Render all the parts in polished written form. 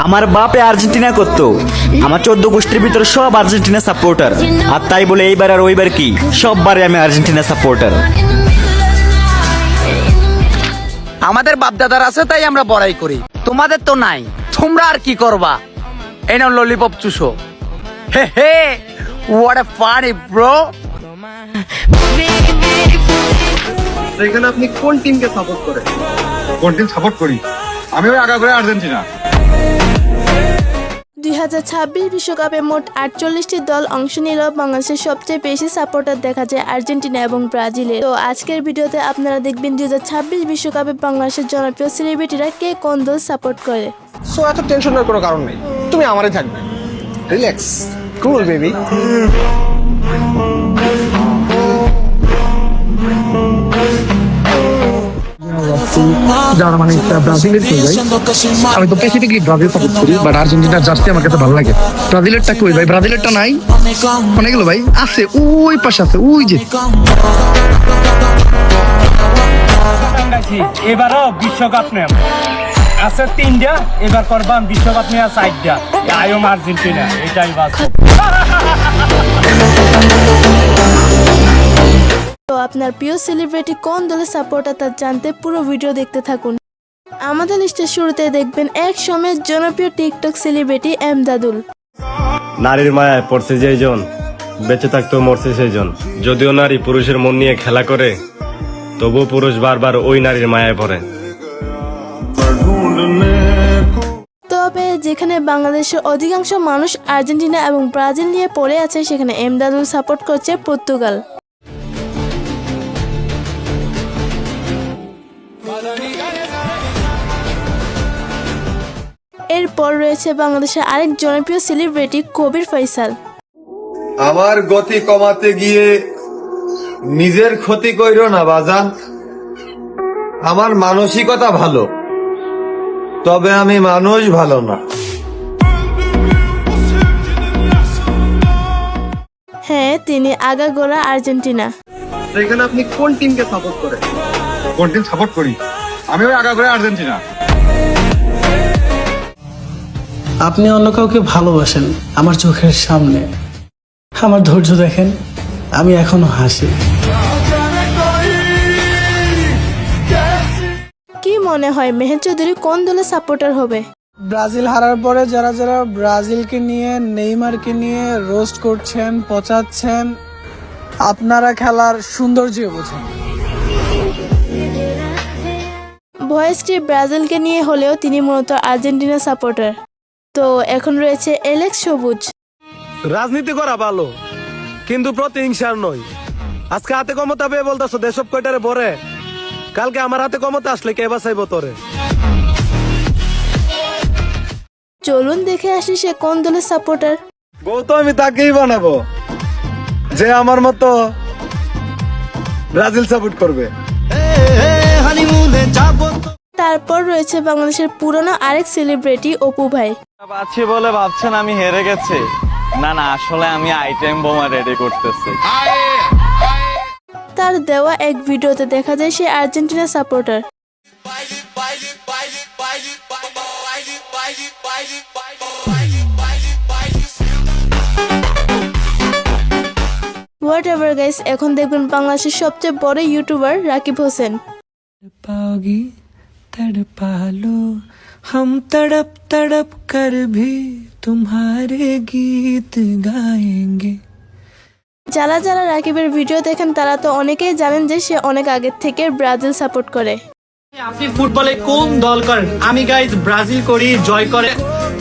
আমার বাপে আর্জেন্টিনা করতো, আমার 14 গোষ্ঠীর ভিতরে সব আর্জেন্টিনা সাপোর্টার, আর তাই বলে এইবার আর ওইবার কি সববারে আমি আর্জেন্টিনা সাপোর্টার। আমাদের বাপদাদার আছে তাই আমরা বড়াই করি, তোমাদের তো নাই, তোমরা আর কি করবা? এই নাও ললিপপ চুষো। Hey hey, what a funny bro. এখানে আপনি কোন টিমকে সাপোর্ট করেন? কোন টিম সাপোর্ট করি? আমি ওই আগাগোড়া আর্জেন্টিনা। 2026 বিশ্বকাপে মোট 48টি দল অংশ নিল। বাংলাদেশের সবচেয়ে বেশি সাপোর্টার দেখা যায় আর্জেন্টিনা এবং ব্রাজিলে। তো আজকের ভিডিওতে আপনারা দেখবেন 2026 বিশ্বকাপে বাংলাদেশের জনপ্রিয় সেলিব্রিটিরা কে কোন দল সাপোর্ট করে। সো এত টেনশনের কোনো কারণ নেই, তুমি আমারই থাকবে। রিল্যাক্স, কুল বেবি। যারা মানে ব্রাজিলের কই ভাই, আমি তো স্পেসিফিকলি ব্রাজিল সাপোর্ট করি, বাট আর্জেন্টিনার জার্সি আমার কাছে ভালো লাগে। ব্রাজিলেরটা কই ভাই? ব্রাজিলেরটা নাই, অনেকগুলো ভাই আছে, ওই পাশে আছে, ওই যে। এবারও বিশ্বকাপ নেম আছে 3টা, এবার করবাম বিশ্বকাপ নেওয়া 4টা। আয়ম আর্জেন্টিনা, এটাই বাস্তব। তো আপনার প্রিয় সেলিব্রিটি কোন দলের সাপোর্টার তা জানতে পুরো ভিডিও দেখতে থাকুন। আমাদের লিস্টের শুরুতে দেখবেন এক সময়ের জনপ্রিয় টিকটক সেলিব্রিটি এমদাদুল। নারীর মায়ায় পড়ছে যেজন, বেঁচে থাকতেও মরছে সেইজন। যদিও নারী পুরুষের মন নিয়ে খেলা করে, তবুও পুরুষ বারবার ওই নারীর মায়ায় পড়ে। তবে যেখানে বাংলাদেশের অধিকাংশ মানুষ আর্জেন্টিনা এবং ব্রাজিল নিয়ে পড়ে আছে, সেখানে এমদাদুল সাপোর্ট করছে পর্তুগাল। এরপর রয়েছে বাংলাদেশের আরেক জনপ্রিয় সেলিব্রিটি কবির ফয়সাল। আমার গতি কমাতে গিয়ে নিজের ক্ষতি কইরো না বাজান। আমার মানসিকতা ভালো, তবে আমি মানুষ ভালো না। হ্যাঁ, তিনি আগাগোড়া আর্জেন্টিনা। এখানে আপনি কোন টিমকে সাপোর্ট করেন? কোন টিম সাপোর্ট করি? আমি ওই আগাগোড়া আর্জেন্টিনা। আপনি অন্য কাউকে ভালোবাসেন আমার চোখের সামনে, আমার ধৈর্য দেখেন, আমি এখনো হাসি। কি মনে হয় মেহের চৌধুরী কোন দলের সাপোর্টার হবে? ব্রাজিল হারার পরে যারা যারা ব্রাজিলকে নিয়ে, নেইমারকে নিয়ে রোস্ট করছেন, পচাচ্ছেন, আপনারা খেলার সৌন্দর্য বোঝেন। ভয়েসটি ব্রাজিলকে নিয়ে হলেও তিনি মূলত আর্জেন্টিনা সাপোর্টার। তো এখন রয়েছে এলেক্স সবুজ। রাজনীতি করা ভালো, কিন্তু প্রতিহিংসার নয়। আজকে হাতে ক্ষমতা পেয়ে বলতেছো দেশব কয়টারে ভরে, কালকে আমার হাতে ক্ষমতা আসলে কে বাঁচাইব তোরে? চলুন দেখে আসি সে কোন দলের সাপোর্টার। বউ তো আমি তাকেই বানাবো যে আমার মতো ব্রাজিল সাপোর্ট করবে। তারপর রয়েছে বাংলাদেশের পুরনো আরেক সেলিব্রিটি অপু ভাই। পাচ্ছি বলে ভাবছেন আমি হেরে গেছি? না না, আসলে আমি আইটেম বোমা রেডি করতেছি। তার দেওয়া এক ভিডিওতে দেখা যায় সে Argentina supporter. Whatever guys, এখন দেখবেন বাংলাদেশের সবচেয়ে বড় ইউটিউবার রাকিব হোসেন। पाओगी तड़पालो हम तड़प तड़प कर भी तुम्हारे गीत गाएंगे। যারা যারা রাকিবের ভিডিও দেখেন তারা তো অনেকেই জানেন যে সে অনেক আগের থেকে ব্রাজিল সাপোর্ট করে। আপনি ফুটবলে কোন দল করেন? আমি গাইজ ব্রাজিল করি, জয় করে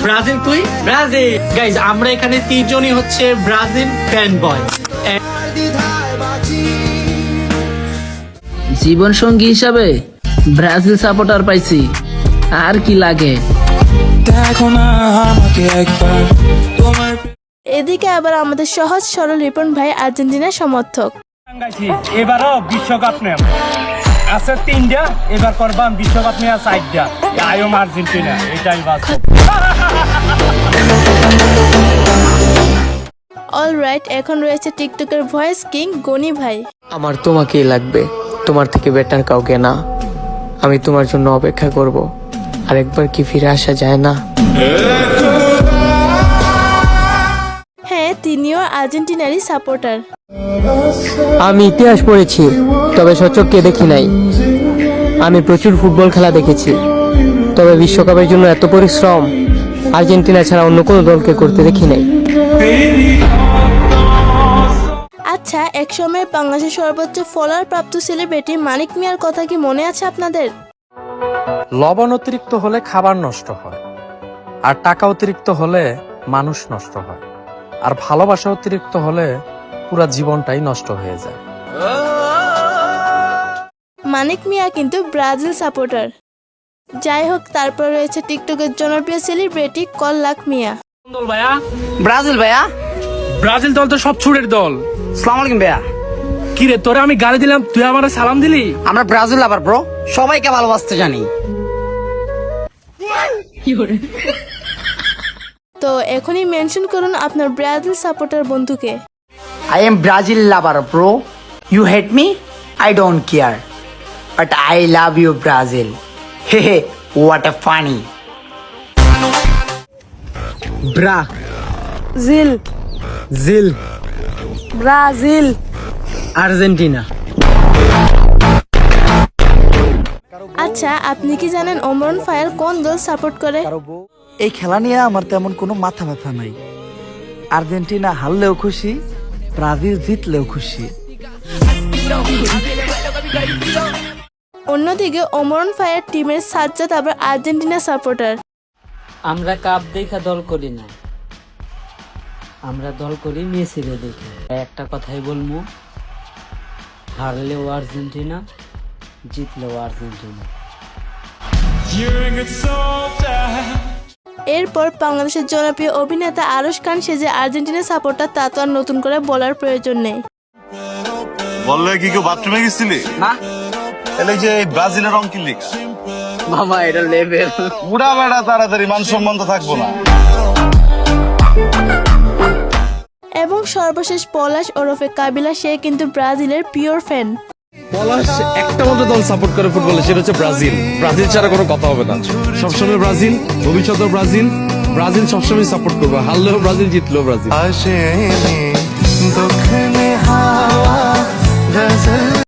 ব্রাজিল। তুই ব্রাজিল? গাইজ আমরা এখানে 3 জনই হচ্ছে ব্রাজিল ফ্যান বয়। জীবন সঙ্গী হিসাবে ব্রাজিল সাপোর্টার পাইছি, আর কি লাগে? দেখো না আমাকে একবার তোমার। এদিকে আবার আমাদের সহজ সরল রিপন ভাই আর্জেন্টিনার সমর্থক। এবারও বিশ্বকাপ নেম আছে 3টা, এবার করবাম বিশ্বকাপ নেওয়া 4টা। আয়ম আর্জেন্টিনা, এটাই বাস্তব। অলরাইট, এখন রয়েছে টিকটকের ভয়েস কিং গনি ভাই। আমার তোমাকেই লাগবে, তোমার থেকে বেটার কাউকে না। আমি তোমার জন্য অপেক্ষা করব, আরেকবার কি ফিরে আসা যায় না? হ্যাঁ, তিনিও আর্জেন্টিনারই সাপোর্টার। আমি ইতিহাস পড়েছি, তবে সচক্ষে দেখি নাই। আমি প্রচুর ফুটবল খেলা দেখেছি, তবে বিশ্বকাপের জন্য এত পরিশ্রম আর্জেন্টিনা ছাড়া অন্য কোনো দলকে করতে দেখি নাই। আচ্ছা, একসময় বাংলাদেশের সর্বোচ্চ ফলোয়ার প্রাপ্ত সেলিব্রিটি মানিক মিয়ার কথা কি মনে আছে আপনাদের? লবণ অতিরিক্ত হলে খাবার নষ্ট হয়, আর টাকা অতিরিক্ত হলে মানুষ নষ্ট হয়, আর ভালোবাসা অতিরিক্ত হলে পুরা জীবনটাই নষ্ট হয়ে যায়। মানিক মিয়া কিন্তু ব্রাজিল সাপোর্টার। যাই হোক, তারপর রয়েছে টিকটকের জনপ্রিয় সেলিব্রিটি কল্লাক মিয়া। দল ভাইয়া, ব্রাজিল ভাইয়া। ব্রাজিল দল তো সব ছুটের দল। সালাম আলাইকুম ভাইয়া। কি রে, তোরে আমি গালি দিলাম, তুই আমার সালাম দিলি? আমরা ব্রাজিল আবার ব্রো, সবাইকে ভালোবাসতে জানি। তো এখনই মেনশন করুন আপনার ব্রাজিল সাপোর্টার বন্ধুকে। I am Brazil lover, bro. You hate me? I don't care. But I love you, Brazil. Hehe, what a funny. জিল Zil. Brazil Argentina. আচ্ছা, আপনি কি জানেন ওমরন ফায়ার কোন দল সাপোর্ট করে? এই খেলা নিয়ে আমার তেমন কোনো মাথা ব্যথা নাই। আর্জেন্টিনা হারলেও খুশি, ব্রাজিল জিতলেও খুশি। অন্যদিকে ওমরন ফায়ার টিমের সাজ্জাদ আবার আর্জেন্টিনা সাপোর্টার। আমরা কাপ দেখা দল করি না, আমরা দল করি মেসিরে দেখে। একটা কথাই বলবো, হারলেও আর্জেন্টিনা, জিতলেও আর্জেন্টিনা। এরপর বাংলাদেশের জনপ্রিয় অভিনেতা আরশ খান সেজে আর্জেন্টিনা সাপোর্টার, তা তো আর নতুন করে বলার প্রয়োজন নেই। বললে কি কেউ বাথরুমে গেছিলি না, তাহলে যে ব্রাজিলের রং কি লিখা মামা এটা লেভেল। উড়া বেড়া, তাড়াতাড়ি মান সম্মান তো থাকবো না। এবং সর্বশেষ পলাশ ওরফে কাবিলা, সে কিন্তু ব্রাজিলের পিওর ফ্যান। পলাশ একটা মাত্র দল সাপোর্ট করে ফুটবলে, সেটা হচ্ছে ব্রাজিল। ব্রাজিল ছাড়া কোনো কথা হবে না। সবসময় ব্রাজিল, ভবিষ্যতেও ব্রাজিল। ব্রাজিল সবসময় সাপোর্ট করবো, হারলেও ব্রাজিল, জিতলেও ব্রাজিল।